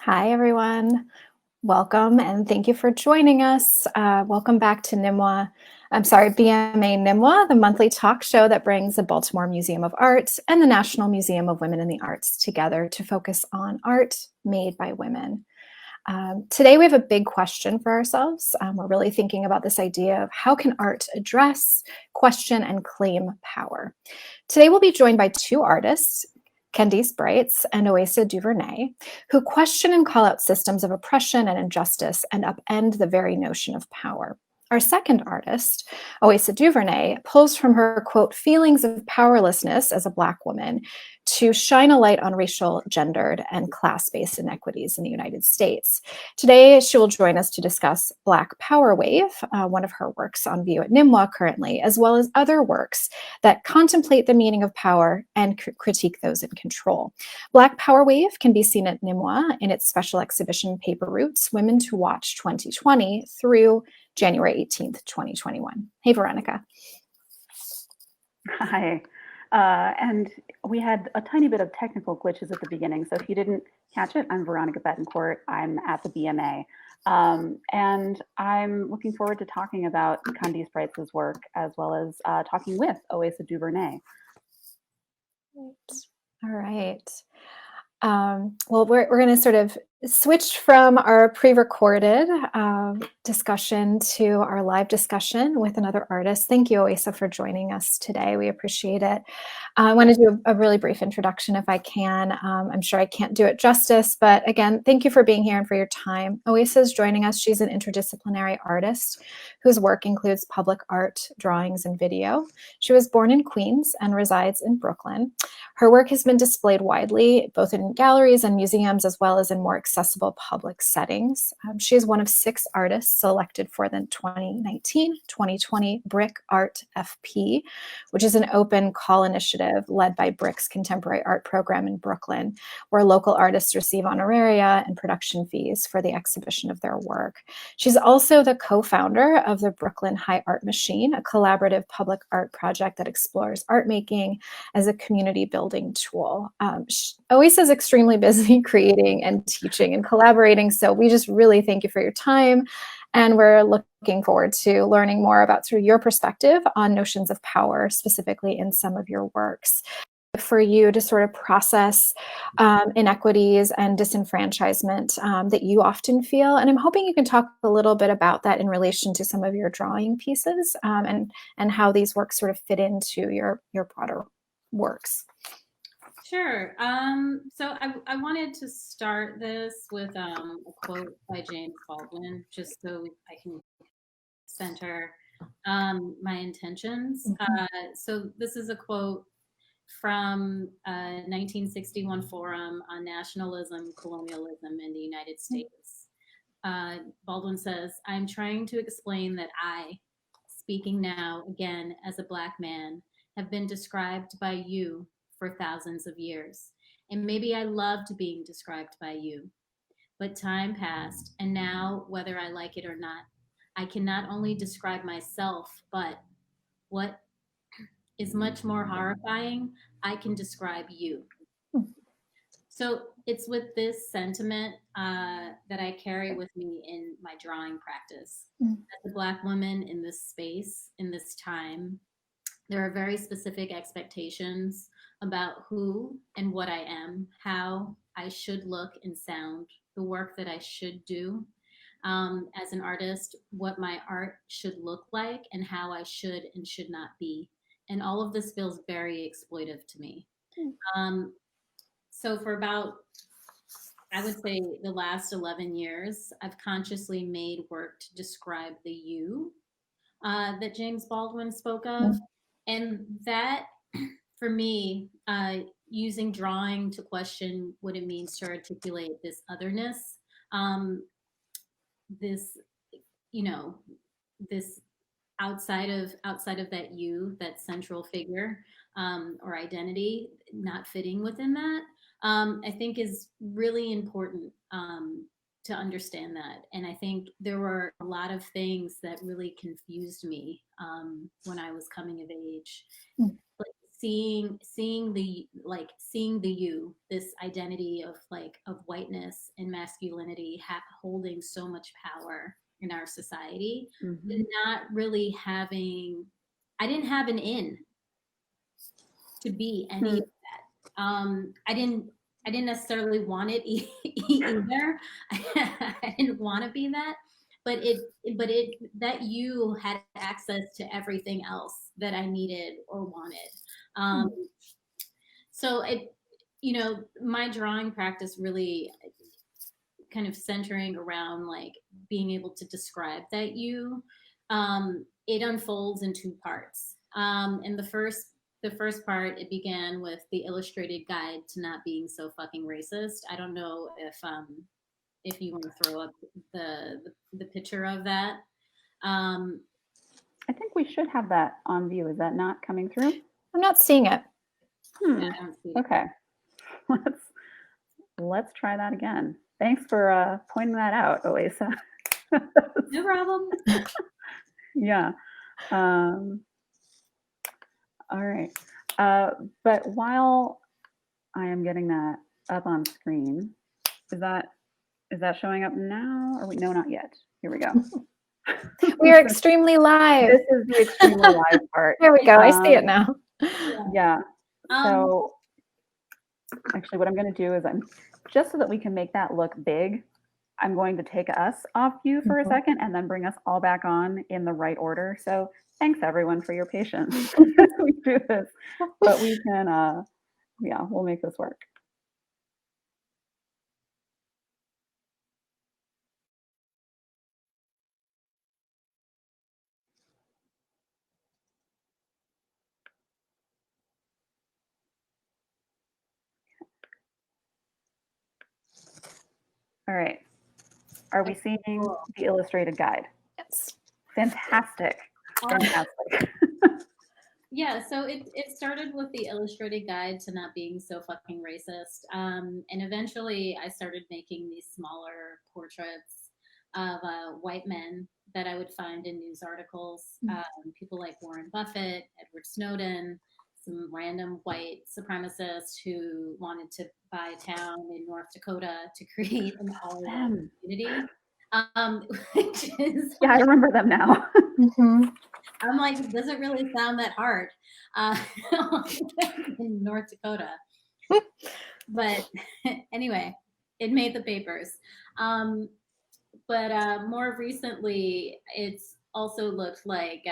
Hi, everyone. Welcome and thank you for joining us. Welcome back to BMA NMWA, the monthly talk show that brings the Baltimore Museum of Art and the National Museum of Women in the Arts together to focus on art made by women. Today we have a big question for ourselves. We're really thinking about this idea of how can art address, question, and claim power. Today we'll be joined by two artists, Candice Breitz and Oasa DuVerney, who question and call out systems of oppression and injustice and upend the very notion of power. Our second artist, Oasa DuVerney, pulls from her, quote, feelings of powerlessness as a Black woman to shine a light on racial, gendered, and class-based inequities in the United States. Today, she will join us to discuss Black Power Wave, one of her works on view at NMWA currently, as well as other works that contemplate the meaning of power and critique those in control. Black Power Wave can be seen at NMWA in its special exhibition Paper Roots, Women to Watch 2020 through January 18th, 2021. Hey, Veronica. Hi. And we had a tiny bit of technical glitches at the beginning. So if you didn't catch it, I'm Veronica Betancourt. I'm at the BMA. And I'm looking forward to talking about Candice Breitz's work, as well as talking with Oasa DuVerney. All right. Well, we're going to sort of switch from our pre-recorded discussion to our live discussion with another artist. Thank you, Oasa, for joining us today. We appreciate it. I want to do a really brief introduction if I can. I'm sure I can't do it justice, but again, thank you for being here and for your time. Oasa is joining us. She's an interdisciplinary artist whose work includes public art, drawings, and video. She was born in Queens and resides in Brooklyn. Her work has been displayed widely, both in galleries and museums, as well as in more accessible public settings. She is one of 6 artists selected for the 2019-2020 BRIC Art FP, which is an open call initiative led by BRIC's Contemporary Art Program in Brooklyn, where local artists receive honoraria and production fees for the exhibition of their work. She's also the co-founder of the Brooklyn High Art Machine, a collaborative public art project that explores art making as a community building tool. Oasa is extremely busy creating and teaching and collaborating, so we just really thank you for your time, and we're looking forward to learning more about sort of your perspective on notions of power, specifically in some of your works. For you to sort of process inequities and disenfranchisement that you often feel. And I'm hoping you can talk a little bit about that in relation to some of your drawing pieces and how these works sort of fit into your broader works. Sure. So I wanted to start this with a quote by James Baldwin, just so I can center my intentions. So this is a quote from a 1961 forum on nationalism, colonialism in the United States. Baldwin says, "I'm trying to explain that I, speaking now again as a Black man, have been described by you for thousands of years. And maybe I loved being described by you. But time passed, and now, whether I like it or not, I can not only describe myself, but what is much more horrifying, I can describe you." So it's with this sentiment that I carry with me in my drawing practice. As a Black woman in this space, in this time, there are very specific expectations about who and what I am, how I should look and sound, the work that I should do as an artist, what my art should look like, and how I should and should not be. And all of this feels very exploitive to me. So for about, I would say, the last 11 years, I've consciously made work to describe the you that James Baldwin spoke of. And that, for me, using drawing to question what it means to articulate this otherness, this, this outside of that you, that central figure or identity, not fitting within that, I think is really important to understand that. And I think there were a lot of things that really confused me when I was coming of age. Like seeing the you, this identity of whiteness and masculinity holding so much power in our society, and not really having, I didn't have an in to be any of that. I didn't necessarily want it either. I didn't want to be that, but it that you had access to everything else that I needed or wanted. So my drawing practice really kind of centering around like being able to describe that you. It unfolds in two parts. And the first part, it began with the illustrated guide to not being so fucking racist. I don't know if you want to throw up the picture of that. I think we should have that on view. Is that not coming through? I'm not seeing it. Yeah, I don't see it. Okay. Let's try that again. Thanks for pointing that out, Oasa. No problem. Yeah. All right. But while I am getting that up on screen, is that showing up now? Or no, not yet. Here we go. We are extremely live. This is the extremely live part. There we go. I see it now. Yeah. So actually what I'm going to do is just so that we can make that look big, I'm going to take us off view for a second and then bring us all back on in the right order. So thanks everyone for your patience as we do this, but we can, yeah, we'll make this work. All right. Are we seeing the illustrated guide? Yes. Fantastic. Fantastic. Yeah, so it started with the illustrated guide to not being so fucking racist. And eventually I started making these smaller portraits of white men that I would find in news articles. People like Warren Buffett, Edward Snowden, some random white supremacists who wanted to buy a town in North Dakota to create an all-white community. Which is, yeah, I remember them now. I'm like, it doesn't really sound that hard in North Dakota. But anyway, it made the papers. But more recently, it's also looked like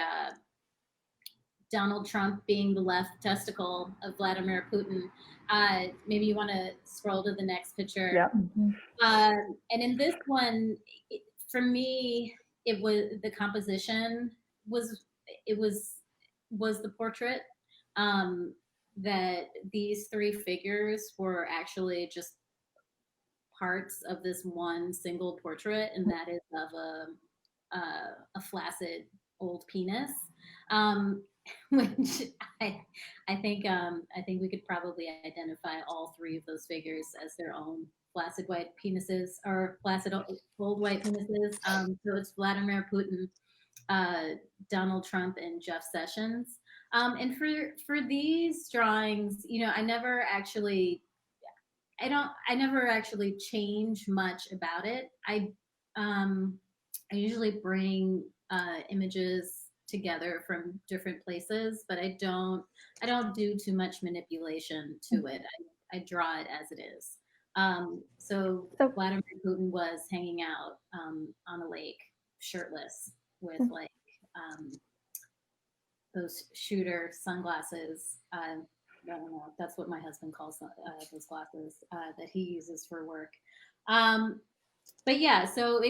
Donald Trump being the left testicle of Vladimir Putin. Maybe you want to scroll to the next picture. Yep. And in this one, for me, it was the composition was the portrait. That these three figures were actually just parts of this one single portrait, and that is of a flaccid old penis. Which I think we could probably identify all three of those figures as their own flaccid white penises or flaccid old white penises. So it's Vladimir Putin, Donald Trump, and Jeff Sessions. And for these drawings, I never actually change much about it. I usually bring images together from different places, but I don't do too much manipulation to it. I draw it as it is. So Vladimir Putin was hanging out on a lake, shirtless, with like those shooter sunglasses. I don't know. That's what my husband calls those glasses that he uses for work. But yeah, so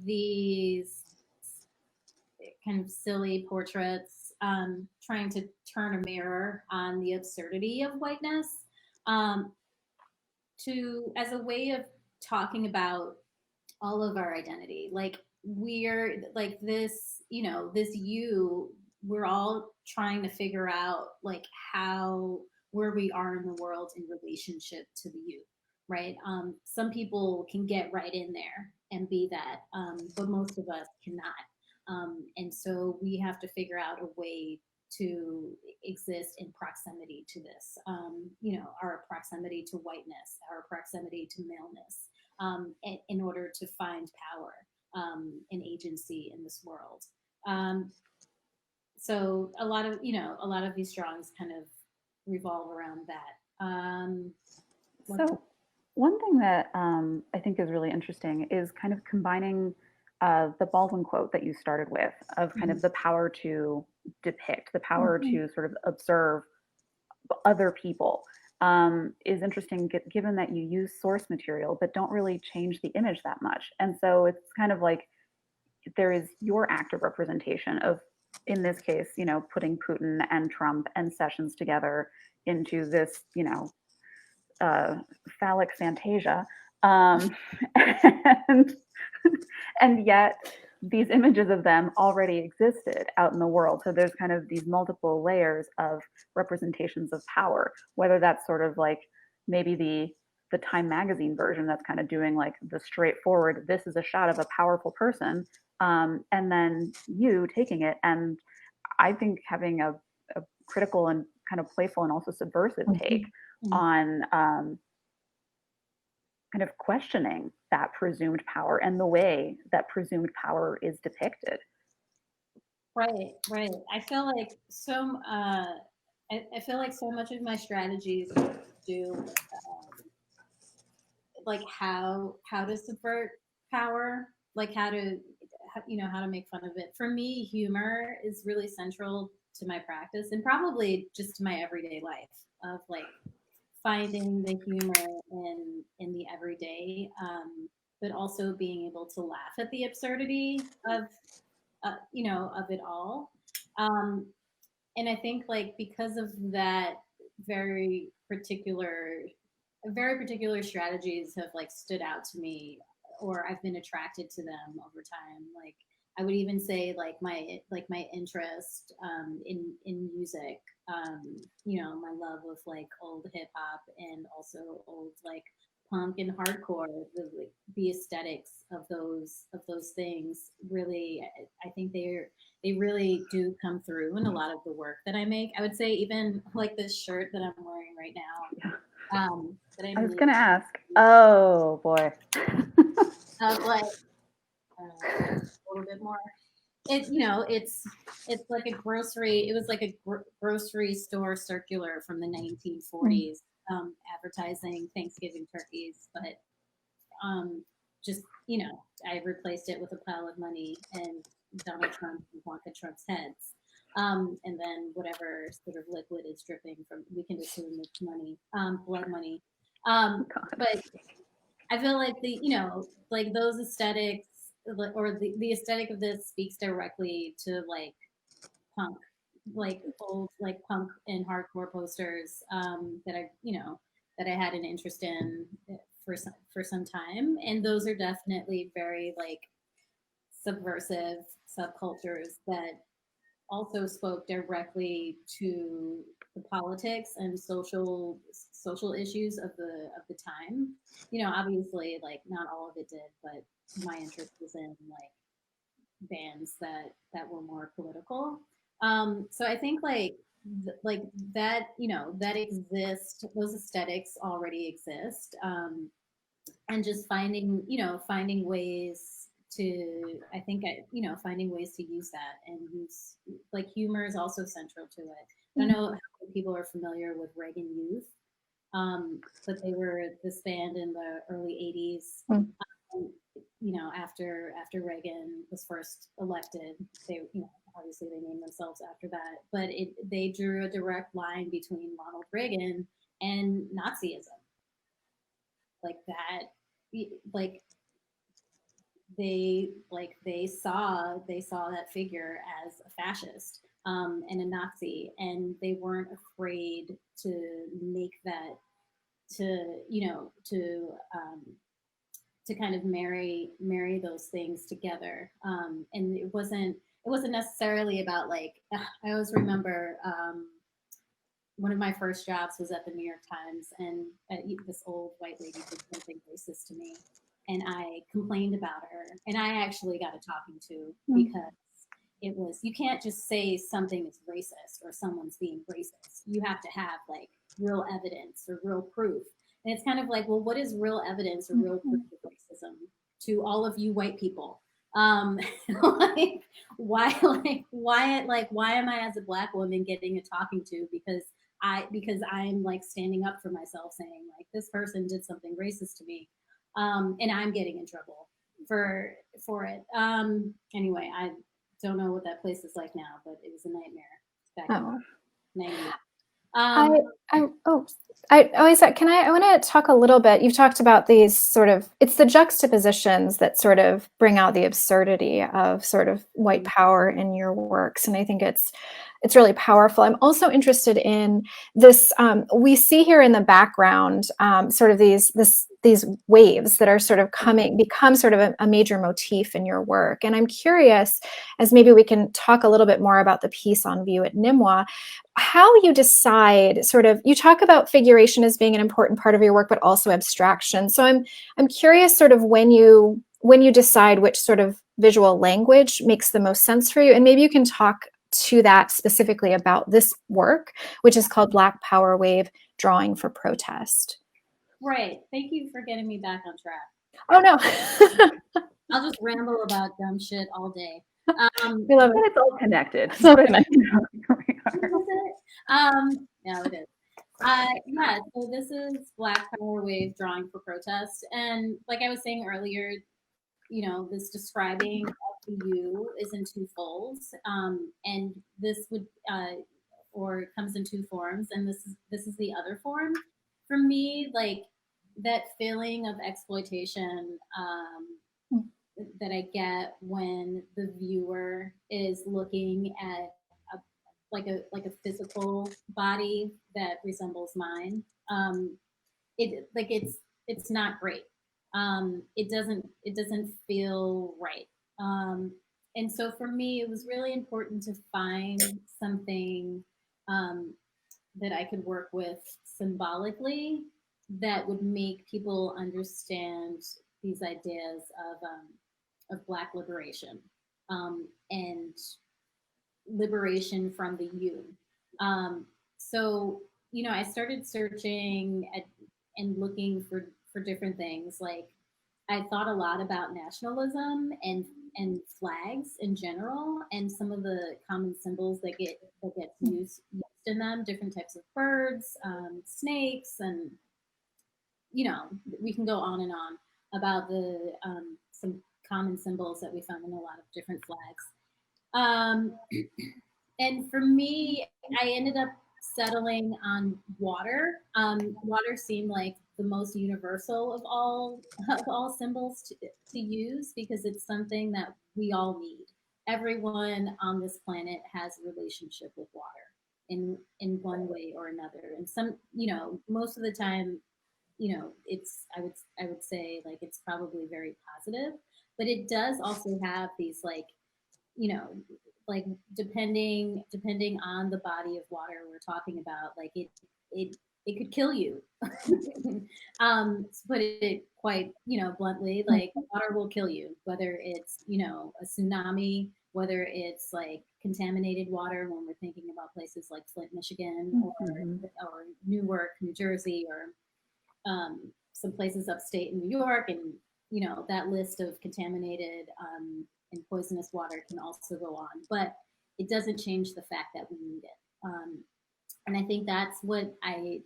these kind of silly portraits, trying to turn a mirror on the absurdity of whiteness, as a way of talking about all of our identity. Like we're like this, this we're all trying to figure out like where we are in the world in relationship to the you, right? Some people can get right in there and be that, but most of us cannot. And so we have to figure out a way to exist in proximity to this, our proximity to whiteness, our proximity to maleness, in order to find power and agency in this world. So a lot of these drawings kind of revolve around that. So one thing that I think is really interesting is kind of combining the Baldwin quote that you started with of kind of the power to depict, the power to sort of observe other people is interesting given that you use source material but don't really change the image that much. And so it's kind of like there is your active representation of, in this case, putting Putin and Trump and Sessions together into this, phallic fantasia. And, and yet these images of them already existed out in the world. So there's kind of these multiple layers of representations of power, whether that's sort of like maybe the Time magazine version that's kind of doing like the straightforward, this is a shot of a powerful person, and then you taking it and I think having a critical and kind of playful and also subversive take on kind of questioning that presumed power and the way that presumed power is depicted. Right. I feel like I feel like so much of my strategies do like how to subvert power, like how to how to make fun of it. For me, humor is really central to my practice and probably just to my everyday life of like finding the humor in the everyday, but also being able to laugh at the absurdity of of it all. Um, and I think like because of that very particular very particular strategies have like stood out to me or I've been attracted to them over time. Like I would even say like my interest in music, my love of like old hip hop and also old like punk and hardcore, the aesthetics of those things really I think they really do come through in a lot of the work that I make. I would say even like this shirt that I'm wearing right now. I was going to ask. Oh boy. Of like a little bit more. It's like a grocery. It was like a grocery store circular from the 1940s, advertising Thanksgiving turkeys, but just I replaced it with a pile of money and Donald Trump and Ivanka Trump's heads. And then whatever sort of liquid is dripping from, we can assume it's money, blood money. But I feel like like those aesthetics or the aesthetic of this speaks directly to like punk, like old like punk and hardcore posters that I had an interest in for some time, and those are definitely very like subversive subcultures that also spoke directly to the politics and social issues of the time. Obviously, like not all of it did, but my interest was in like bands that were more political. So I think like that that exist, those aesthetics already exist, and just finding ways to finding ways to use that and use like humor is also central to it. I don't know how many people are familiar with Reagan Youth, but they were this band in the early 80s. After Reagan was first elected, they obviously they named themselves after that, but they drew a direct line between Ronald Reagan and Nazism, like that, like they saw that figure as a fascist, and a Nazi, and they weren't afraid to make that to to kind of marry those things together. And it wasn't necessarily about like I always remember one of my first jobs was at the New York Times, and this old white lady did something racist to me, and I complained about her, and I actually got a talking to because you can't just say something is racist or someone's being racist. You have to have like real evidence or real proof. And it's kind of like, well, what is real evidence or real proof of racism to all of you white people? Um, like why am I as a black woman getting a talking to because I'm like standing up for myself saying like this person did something racist to me, and I'm getting in trouble for it. Anyway, I don't know what that place is like now, but it was a nightmare back in Oh. the 90s. I want to talk a little bit. You've talked about these sort of, it's the juxtapositions that sort of bring out the absurdity of sort of white power in your works. And I think it's really powerful. I'm also interested in this. We see here in the background sort of these waves that are sort of become sort of a major motif in your work. And I'm curious, as maybe we can talk a little bit more about the piece on view at NMWA, how you decide sort of, you talk about figuration as being an important part of your work, but also abstraction. So I'm curious sort of when you decide which sort of visual language makes the most sense for you. And maybe you can talk to that specifically about this work, which is called Black Power Wave Drawing for Protest. Right. Thank you for getting me back on track. Oh, no. I'll just ramble about dumb shit all day. We love it. It's all connected. It's all connected. No, it is. Yeah, so this is Black Power Wave Drawing for Protest. And like I was saying earlier, this describing of the U is in two folds. And this would, or comes in two forms. And this is the other form. For me, like that feeling of exploitation, that I get when the viewer is looking at a physical body that resembles mine. It's not great. It doesn't feel right. And so for me, it was really important to find something that I could work with symbolically that would make people understand these ideas of Black liberation, and liberation from the you. So, I started searching and looking for different things. Like I thought a lot about nationalism and flags in general, and some of the common symbols that get used in them, different types of birds, snakes, and we can go on and on about the some common symbols that we found in a lot of different flags. And for me, I ended up settling on water. Water seemed like the most universal of all symbols to use because it's something that we all need. Everyone on this planet has a relationship with water in one way or another. And most of the time, it's I would say like it's probably very positive, but it does also have these like you know like depending on the body of water we're talking about, like it could kill you. To put it quite bluntly, like water will kill you, whether it's a tsunami, whether it's like contaminated water when we're thinking about places like Flint, Michigan, or Newark, New Jersey, or some places upstate in New York, and that list of contaminated and poisonous water can also go on, but it doesn't change the fact that we need it. And I think that's what I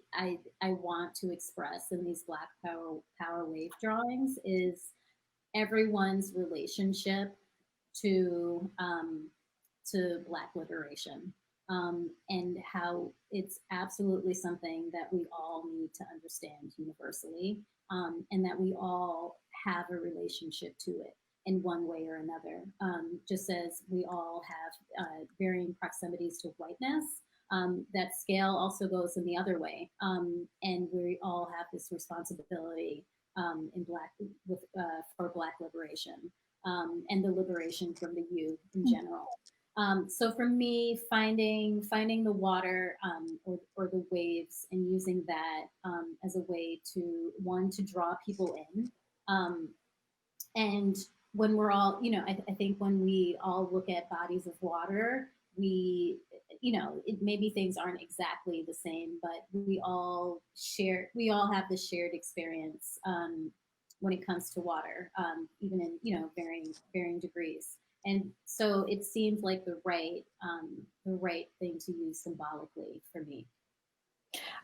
want to express in these Black Power Wave drawings is everyone's relationship to Black liberation, and how it's absolutely something that we all need to understand universally, and that we all have a relationship to it in one way or another. Just as we all have varying proximities to whiteness, that scale also goes in the other way, and we all have this responsibility for Black liberation, and the liberation from the youth in general. So for me, finding the water, or the waves, and using that as a way to draw people in, and when we're all, I think when we all look at bodies of water, maybe things aren't exactly the same, but we all have this shared experience when it comes to water, even in, varying degrees. And so it seemed like the right thing to use symbolically for me.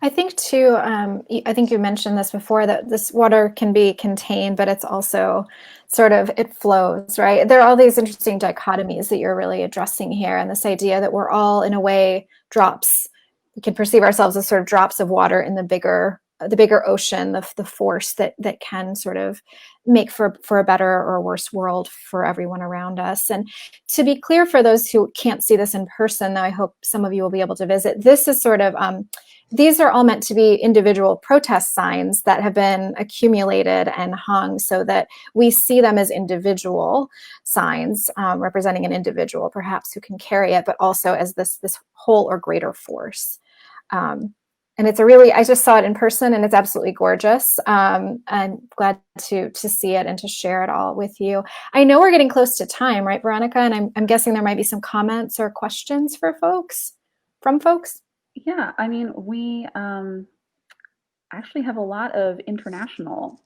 I think too, I think you mentioned this before, that this water can be contained, but it's also sort of, it flows, right? There are all these interesting dichotomies that you're really addressing here. And this idea that we're all, in a way, drops. We can perceive ourselves as sort of drops of water in the bigger ocean, the force that can sort of make for a better or a worse world for everyone around us. And to be clear, for those who can't see this in person, though I hope some of you will be able to visit, this is sort of, these are all meant to be individual protest signs that have been accumulated and hung so that we see them as individual signs, representing an individual perhaps who can carry it, but also as this whole or greater force. And it's I just saw it in person, and it's absolutely gorgeous. I'm glad to see it and to share it all with you. I know we're getting close to time, right, Veronica? And I'm guessing there might be some comments or questions from folks. Yeah, I mean, we actually have a lot of international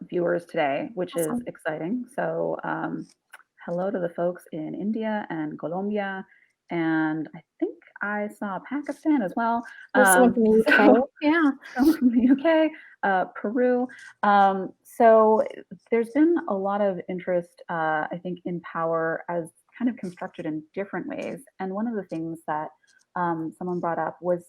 viewers today, which Awesome. is exciting. So hello to the folks in India and Colombia, and I think I saw Pakistan as well. There's someone from the UK. Yeah. Someone from the UK, Peru. So there's been a lot of interest, I think, in power as kind of constructed in different ways. And one of the things that someone brought up was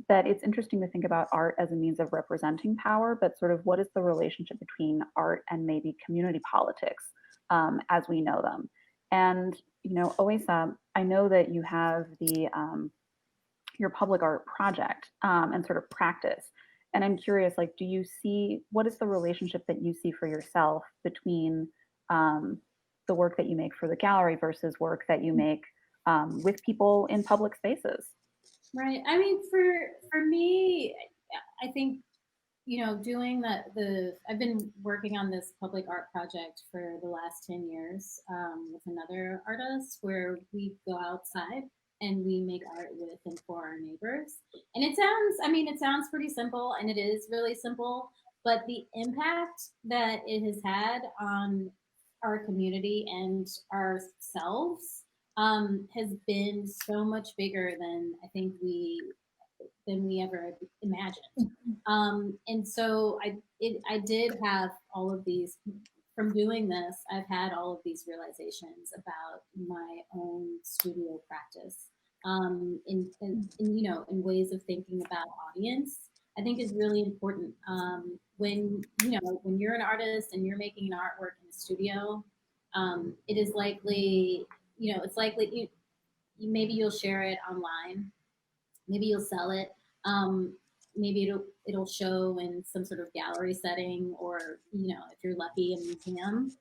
that it's interesting to think about art as a means of representing power, but sort of what is the relationship between art and maybe community politics as we know them. And, Oasa, I know that you have your public art project and sort of practice. And I'm curious, like, what is the relationship that you see for yourself between the work that you make for the gallery versus work that you make with people in public spaces? Right. I mean, for me, I think, doing I've been working on this public art project for the last 10 years with another artist, where we go outside and we make art with and for our neighbors. And it sounds pretty simple, and it is really simple, but the impact that it has had on our community and ourselves has been so much bigger than I think we ever imagined. And so I did have all of these from doing this. I've had all of these realizations about my own studio practice, in ways of thinking about audience. I think is really important. When you're an artist and you're making an artwork in a studio, it is likely, it's likely maybe you'll share it online, maybe you'll sell it, maybe it'll show in some sort of gallery setting, or if you're lucky, a museum,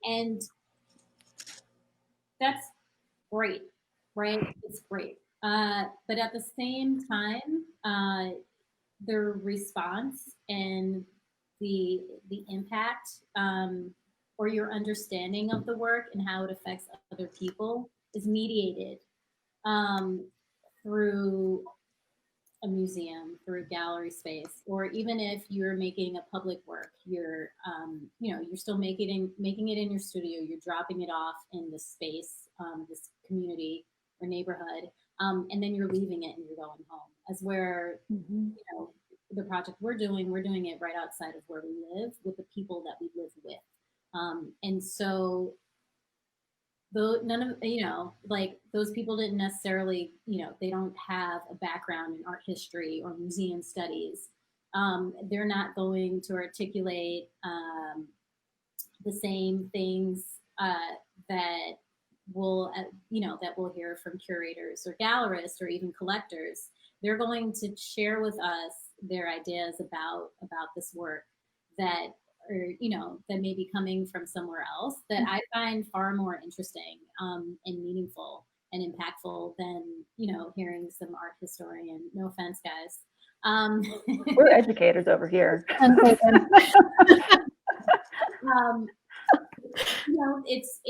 and that's great, right? It's great, but at the same time, the response and the impact, or your understanding of the work and how it affects other people is mediated through a museum, through a gallery space, or even if you're making a public work, you're still making it in your studio. You're dropping it off in this space, this community or neighborhood, and then you're leaving it and you're going home. As where the project we're doing it right outside of where we live, with the people that we live with, and so none of like those people didn't necessarily, they don't have a background in art history or museum studies. They're not going to articulate the same things that we'll hear from curators or gallerists or even collectors. They're going to share with us their ideas about this work that, or that may be coming from somewhere else, that I find far more interesting and meaningful and impactful than hearing some art historian. No offense, guys. We're educators over here. it's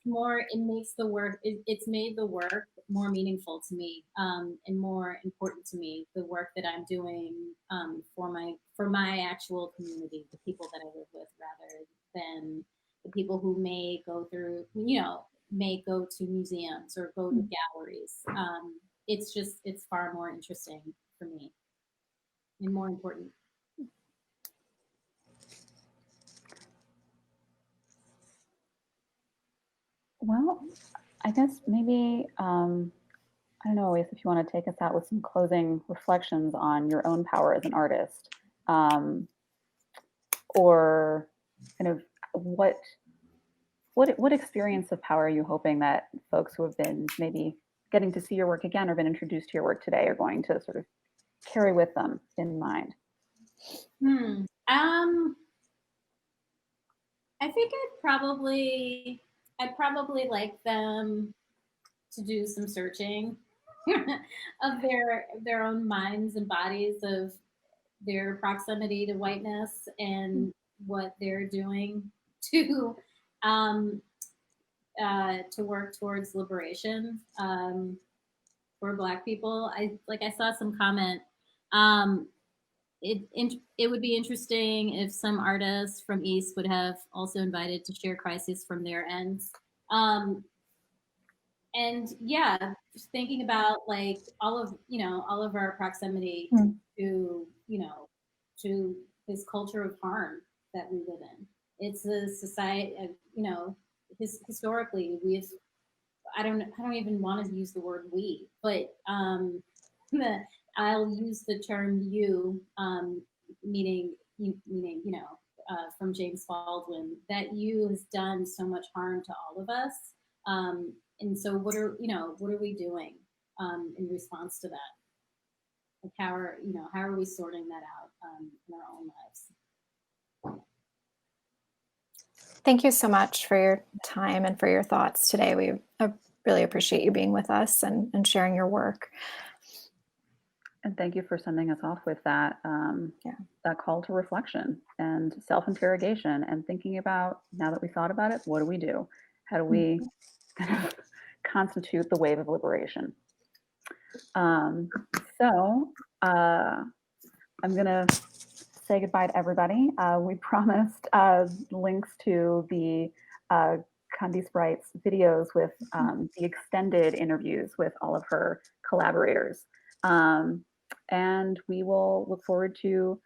more, it makes the work, it's made the work more meaningful to me, and more important to me, the work that I'm doing, for my actual community, the people that I live with, rather than the people who may go through, may go to museums or go to galleries. It's far more interesting for me and more important. Well, I guess maybe, I don't know, Oase, if you want to take us out with some closing reflections on your own power as an artist, or kind of what experience of power are you hoping that folks who have been maybe getting to see your work again or been introduced to your work today are going to sort of carry with them in mind? I think I'd probably like them to do some searching of their own minds and bodies, of their proximity to whiteness and what they're doing to um, to work towards liberation, for Black people. I saw some comment. Um, it would be interesting if some artists from East would have also invited to share crises from their ends. Um, and yeah, just thinking about like all of our proximity to to this culture of harm that we live in. It's a society, historically we've, I don't even want to use the word we, but I'll use the term you, meaning from James Baldwin, that you has done so much harm to all of us. And so what are we doing in response to that? Like how are we sorting that out in our own lives? Thank you so much for your time and for your thoughts today. We really appreciate you being with us and sharing your work. And thank you for sending us off with that, that call to reflection and self-interrogation and thinking about, now that we thought about it, what do we do? How do we kind of constitute the wave of liberation? So I'm going to say goodbye to everybody. We promised links to the Candice Bright's videos with the extended interviews with all of her collaborators. And we will look forward to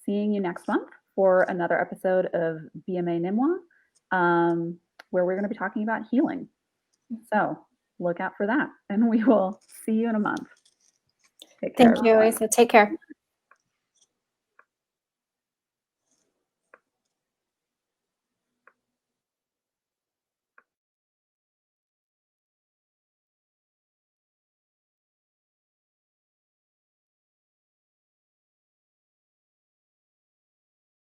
seeing you next month for another episode of BMA NMWA, where we're going to be talking about healing. So look out for that, and we will see you in a month. Take care. Thank you, Oasa. Take care.